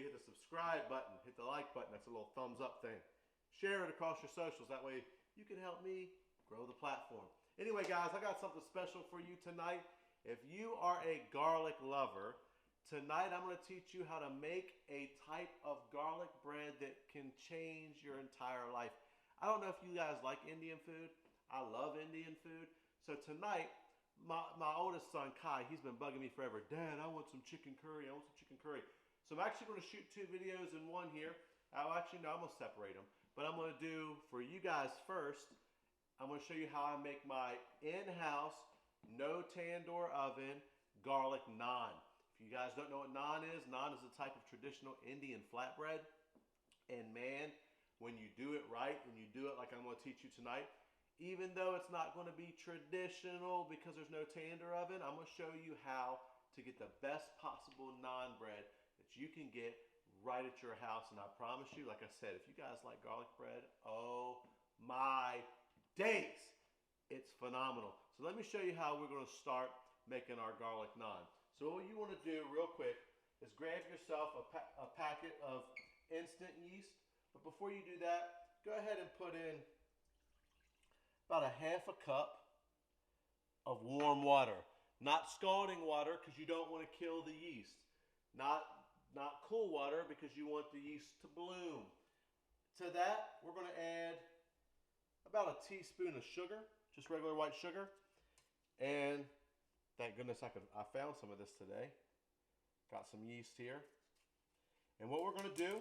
hit the subscribe button, hit the like button. That's a little thumbs up thing. Share it across your socials. That way you can help me grow the platform. Anyway, guys, I got something special for you tonight. If you are a garlic lover, tonight I'm going to teach you how to make a type of garlic bread that can change your entire life. I don't know if you guys like Indian food. I love Indian food. So tonight, my oldest son, Kai, he's been bugging me forever. Dad, I want some chicken curry. I want some chicken curry. So I'm actually going to shoot 2 videos in one here. I'm going to separate them. But I'm going to do, for you guys first, I'm going to show you how I make my in-house, no tandoor oven, garlic naan. If you guys don't know what naan is a type of traditional Indian flatbread. And man, when you do it right and you do it like I'm going to teach you tonight, even though it's not going to be traditional because there's no tandoor oven, I'm going to show you how to get the best possible naan bread that you can get right at your house. And I promise you, like I said, if you guys like garlic bread, oh my days, it's phenomenal. So let me show you how we're going to start making our garlic naan. So what you want to do real quick is grab yourself a packet of instant yeast. But before you do that, go ahead and put in about a ½ cup of warm water. Not scalding water because you don't want to kill the yeast. Not cool water because you want the yeast to bloom. To that, we're going to add about a teaspoon of sugar, just regular white sugar. And thank goodness I found some of this today. Got some yeast here. And what we're going to do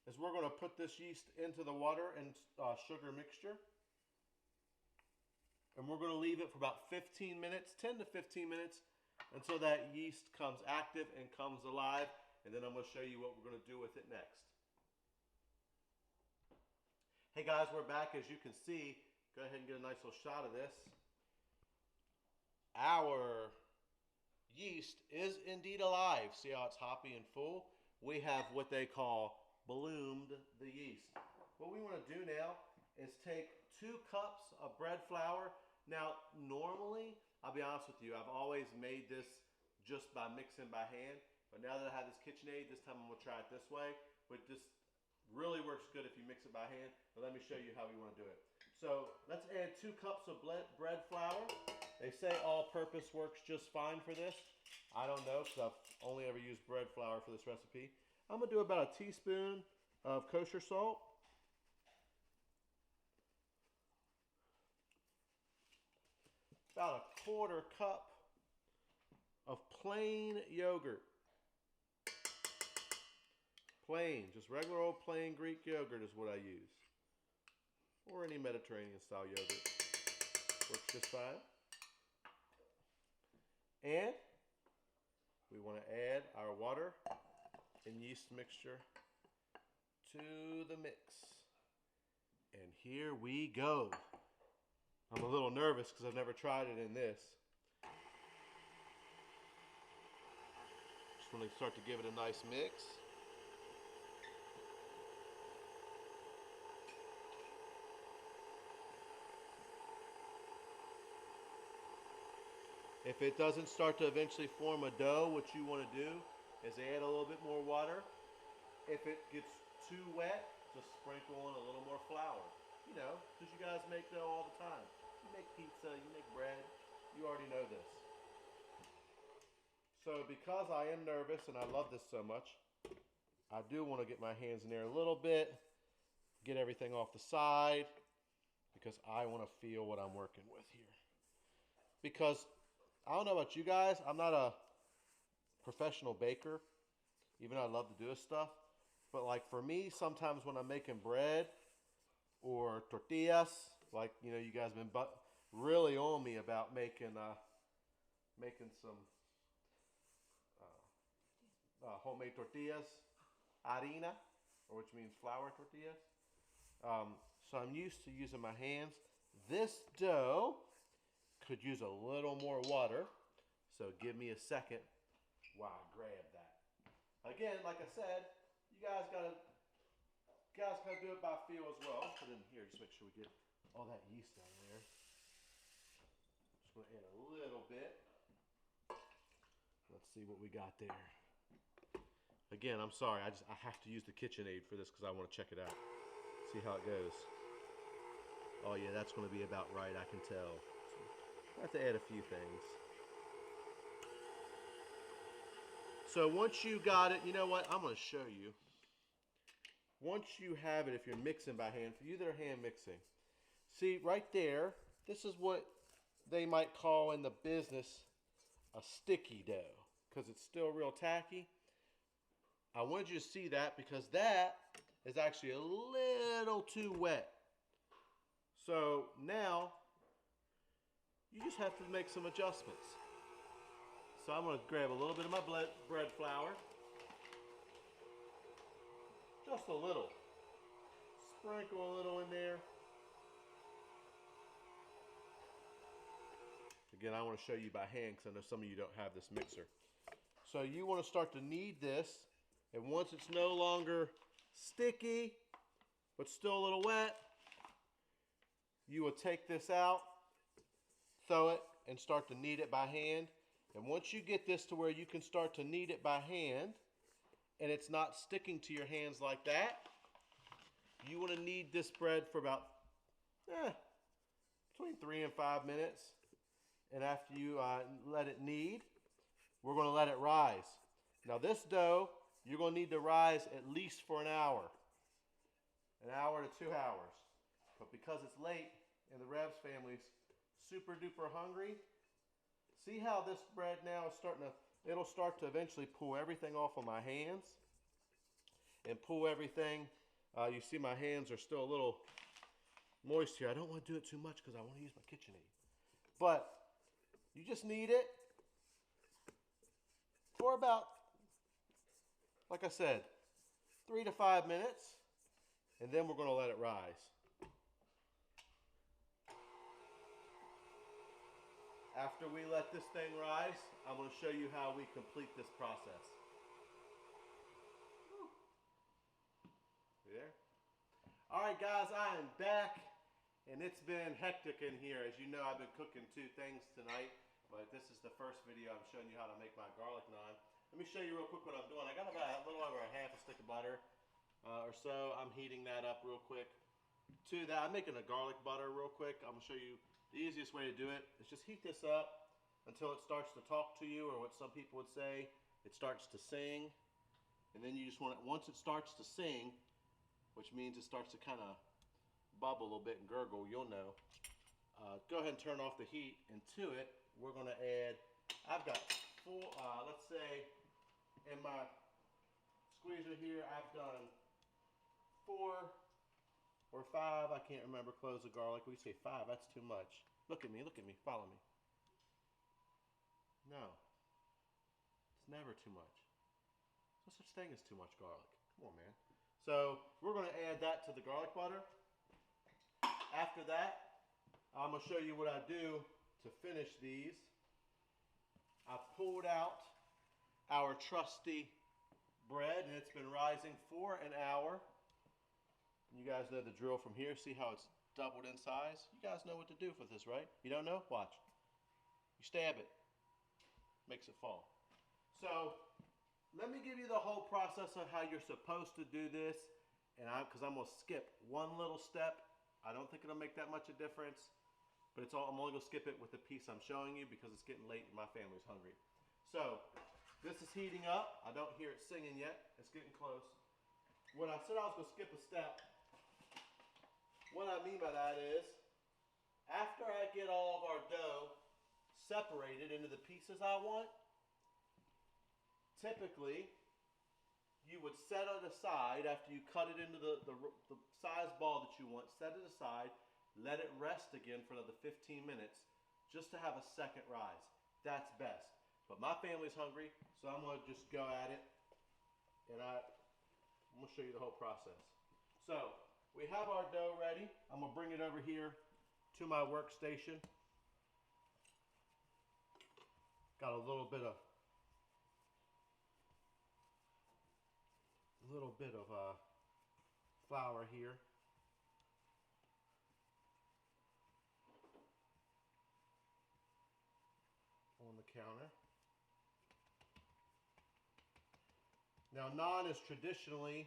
is we're going to put this yeast into the water and sugar mixture. And we're going to leave it for about 15 minutes, 10 to 15 minutes, until that yeast comes active and comes alive. And then I'm going to show you what we're going to do with it next. Hey guys, we're back. As you can see, go ahead and get a nice little shot of this. Our yeast is indeed alive. See how it's hoppy and full? We have what they call bloomed the yeast. What we want to do now is take 2 cups of bread flour. Now, normally, I'll be honest with you, I've always made this just by mixing by hand. But now that I have this KitchenAid, this time I'm going to try it this way. But this really works good if you mix it by hand. But let me show you how we want to do it. So let's add 2 cups of bread flour. They say all-purpose works just fine for this. I don't know because I've only ever used bread flour for this recipe. I'm going to do about a teaspoon of kosher salt. About a ¼ cup of plain yogurt. Plain, just regular old plain Greek yogurt is what I use. Or any Mediterranean style yogurt. Works just fine. And we want to add our water and yeast mixture to the mix. And here we go. I'm a little nervous because I've never tried it in this. Just want to start to give it a nice mix. If it doesn't start to eventually form a dough, what you want to do is add a little bit more water. If it gets too wet, just sprinkle on a little more flour. You know, because you guys make dough all the time. You make pizza, you make bread, you already know this. So because I am nervous and I love this so much, I do want to get my hands in there a little bit, get everything off the side, because I want to feel what I'm working with here. Because I don't know about you guys, I'm not a professional baker, even though I love to do this stuff. But like for me, sometimes when I'm making bread or tortillas, like, you know, you guys have been really on me about making some homemade tortillas, harina, or which means flour tortillas. So I'm used to using my hands. This dough could use a little more water, so give me a second while I grab that. Again, like I said, you guys gotta do it by feel as well. Put it in here, just make sure we get all that yeast down there. Just gonna add a little bit. Let's see what we got there. Again, I'm sorry. I have to use the KitchenAid for this because I want to check it out. See how it goes. Oh yeah, that's going to be about right. I can tell. I have to add a few things. So once you got it, you know what? I'm going to show you. Once you have it, if you're mixing by hand, for you that are hand mixing, see right there, this is what they might call in the business a sticky dough because it's still real tacky. I wanted you to see that because that is actually a little too wet. So now you just have to make some adjustments. So I'm going to grab a little bit of my bread flour. Just a little. Sprinkle a little in there. Again, I want to show you by hand because I know some of you don't have this mixer. So you want to start to knead this, and once it's no longer sticky, but still a little wet, you will take this out, throw it, and start to knead it by hand. And once you get this to where you can start to knead it by hand, and it's not sticking to your hands like that, you want to knead this bread for about between 3 and 5 minutes. And after you let it knead, we're going to let it rise. Now this dough, you're going to need to rise at least for an hour to 2 hours. But because it's late and the Rev's family's super duper hungry, see how this bread now is starting to, it'll start to eventually pull everything off of my hands and pull everything. You see my hands are still a little moist here. I don't want to do it too much because I want to use my KitchenAid. But you just knead it for about, like I said, 3 to 5 minutes, and then we're going to let it rise. After we let this thing rise, I'm going to show you how we complete this process. You there? All right, guys, I am back, and it's been hectic in here. As you know, I've been cooking 2 things tonight, but this is the first video I'm showing you how to make my garlic naan. Let me show you real quick what I'm doing. I got about a little over a half a stick of butter or so. I'm heating that up real quick. To that, I'm making a garlic butter real quick. I'm going to show you the easiest way to do it is just heat this up until it starts to talk to you, or what some people would say, it starts to sing. And then you just want it, once it starts to sing, which means it starts to kind of bubble a little bit and gurgle, you'll know. Go ahead and turn off the heat, and to it, we're going to add, I've got 4, let's say, in my squeezer here, I've done 4 or 5, I can't remember, cloves of garlic. We say 5, that's too much. Look at me, follow me. No, it's never too much. There's no such thing as too much garlic. Come on, man. So we're going to add that to the garlic butter. After that, I'm going to show you what I do to finish these. I pulled out our trusty bread, and it's been rising for an hour. You guys know the drill from here. See how it's doubled in size? You guys know what to do with this, right? You don't know? Watch. You stab it. Makes it fall. So let me give you the whole process of how you're supposed to do this. And because I'm going to skip one little step. I don't think it'll make that much a difference. But I'm only going to skip it with the piece I'm showing you because it's getting late and my family's hungry. So this is heating up. I don't hear it singing yet. It's getting close. When I said I was going to skip a step, what I mean by that is, after I get all of our dough separated into the pieces I want, typically you would set it aside after you cut it into the size ball that you want, set it aside, let it rest again for another 15 minutes just to have a second rise. That's best. But my family's hungry, so I'm going to just go at it, and I'm going to show you the whole process. So we have our dough ready. I'm going to bring it over here to my workstation. Got a little bit of flour here. On the counter. Now, naan is traditionally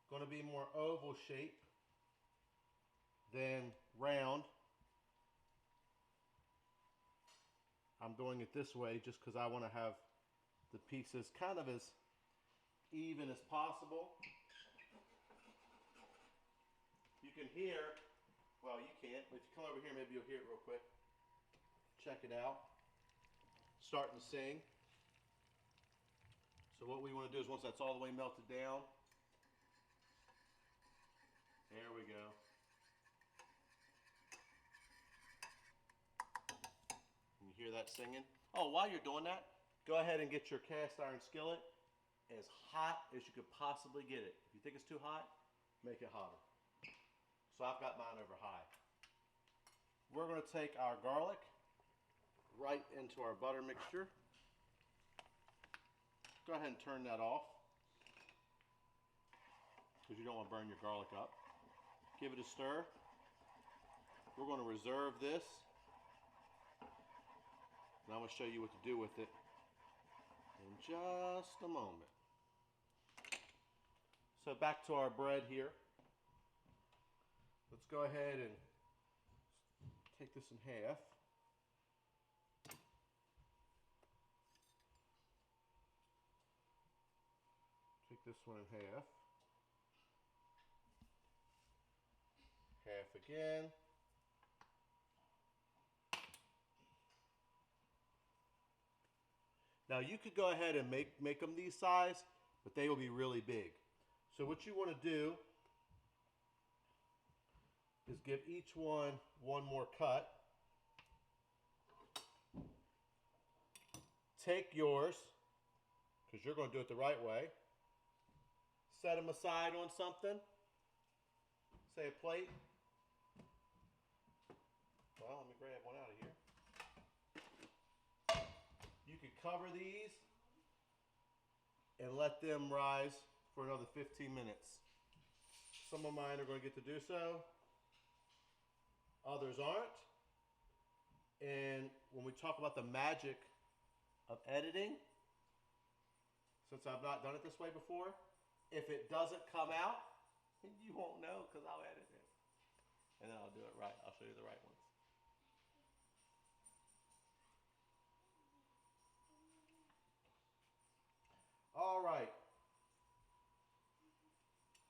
going to be more oval shape than round. I'm doing it this way just because I want to have the pieces kind of as even as possible. You can hear, well, you can't, but if you come over here, maybe you'll hear it real quick. Check it out. Starting to sing. So what we want to do is once that's all the way melted down, there we go. Can you hear that singing? Oh, while you're doing that, go ahead and get your cast iron skillet as hot as you could possibly get it. If you think it's too hot, make it hotter. So I've got mine over high. We're going to take our garlic right into our butter mixture. Go ahead and turn that off because you don't want to burn your garlic up. Give it a stir. We're going to reserve this. And I'm going to show you what to do with it in just a moment. So back to our bread here. Let's go ahead and take this in half. Take this one in half. Half again. Now you could go ahead and make them these size, but they will be really big. So what you want to do is give each one more cut. Take yours, because you're going to do it the right way. Set them aside on something. Say a plate. Well, let me grab one out of here. You could cover these and let them rise for another 15 minutes. Some of mine are going to get to do so. Others aren't. And when we talk about the magic of editing, since I've not done it this way before, if it doesn't come out, you won't know because I'll edit it. And then I'll do it right. I'll show you the right ones. All right.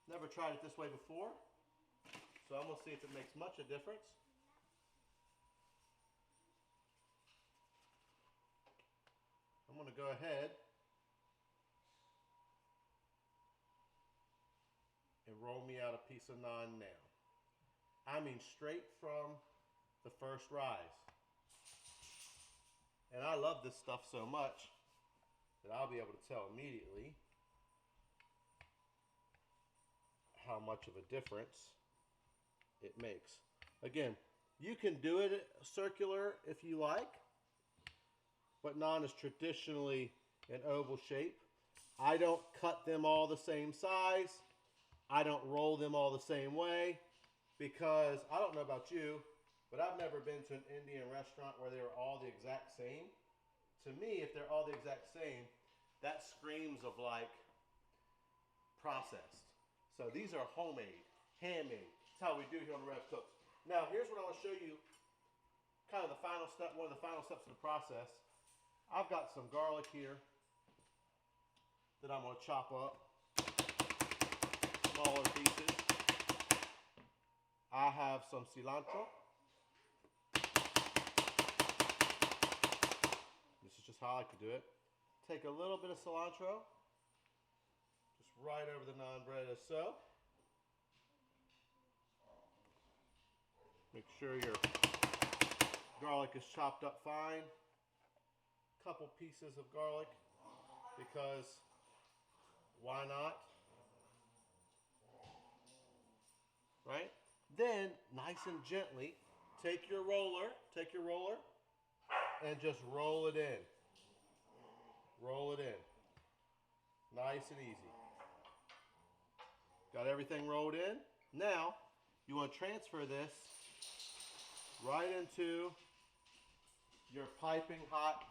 Never tried it this way before, so I'm going to see if it makes much of a difference. I'm going to go ahead and roll me out a piece of naan now. I mean straight from the first rise. And I love this stuff so much that I'll be able to tell immediately how much of a difference it makes. Again, you can do it circular if you like, but naan is traditionally an oval shape. I don't cut them all the same size. I don't roll them all the same way because I don't know about you, but I've never been to an Indian restaurant where they were all the exact same. To me, if they're all the exact same, that screams of like processed. So these are homemade, handmade. That's how we do here on the Rev Cooks. Now here's what I want to show you, kind of the final step, one of the final steps of the process. I've got some garlic here that I'm going to chop up, smaller pieces. I have some cilantro. This is just how I like to do it. Take a little bit of cilantro, just right over the naan bread as so. Make sure your garlic is chopped up fine. Couple pieces of garlic, because why not? Right? Then, nice and gently, take your roller, and just roll it in. Roll it in. Nice and easy. Got everything rolled in? Now, you want to transfer this right into your piping hot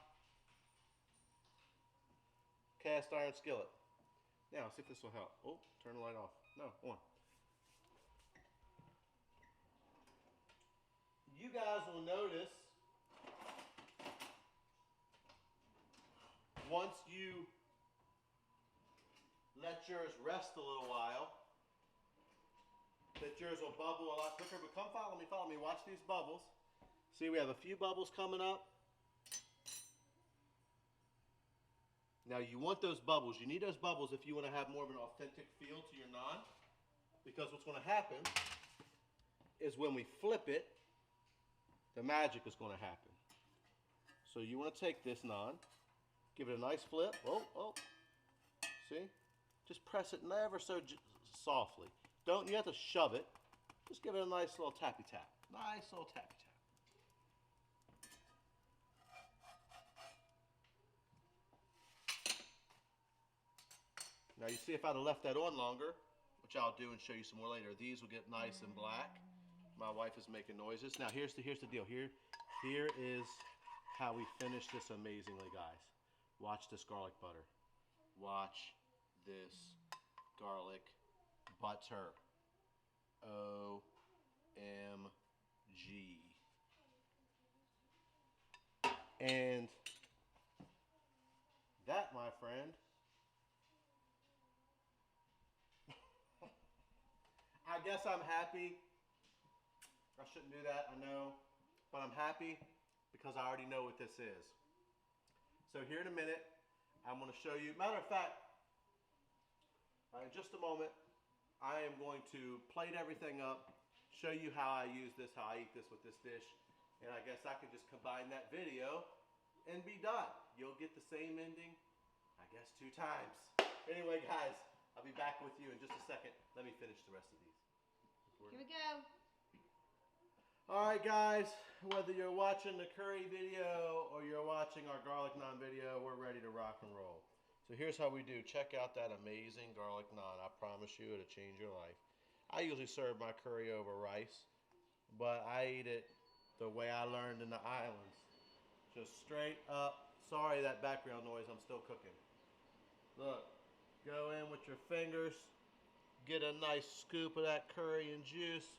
cast iron skillet. Now, see if this will help. Oh, turn the light off. No, on. You guys will notice once you let yours rest a little while, that yours will bubble a lot quicker. But come follow me, watch these bubbles. See, we have a few bubbles coming up. Now you want those bubbles. You need those bubbles if you want to have more of an authentic feel to your naan. Because what's going to happen is when we flip it, the magic is going to happen. So you want to take this naan, give it a nice flip. Oh, see? Just press it ever so softly. You have to shove it. Just give it a nice little tappy tap. Nice little tappy tap. Now you see if I'd have left that on longer, which I'll do and show you some more later, these will get nice and black. My wife is making noises. Now here's the deal. Here is how we finish this amazingly, guys. Watch this garlic butter. Watch this garlic butter. OMG. And that, my friend, I guess I'm happy. I shouldn't do that, I know. But I'm happy because I already know what this is. So here in a minute, I'm going to show you. Matter of fact, in just a moment, I am going to plate everything up, show you how I use this, how I eat this with this dish. And I guess I can just combine that video and be done. You'll get the same ending, I guess, 2 times. Anyway, guys, I'll be back with you in just a second. Let me finish the rest of these. Here we go. All right, guys, whether you're watching the curry video or you're watching our garlic naan video, we're ready to rock and roll. So here's how we do. Check out that amazing garlic naan. I promise you it'll change your life. I usually serve my curry over rice, but I eat it the way I learned in the islands. Just straight up. Sorry that background noise, I'm still cooking. Look, go in with your fingers, get a nice scoop of that curry and juice.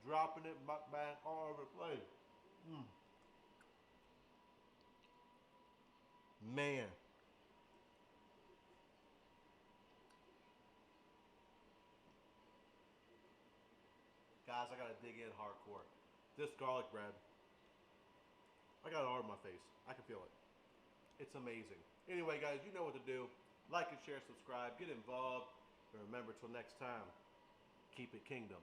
Dropping it back all over the place. Man. Guys, I gotta dig in hardcore. This garlic bread, I got it all over my face. I can feel it. It's amazing. Anyway, guys, you know what to do. Like and share, subscribe, get involved. And remember, till next time, keep it kingdom.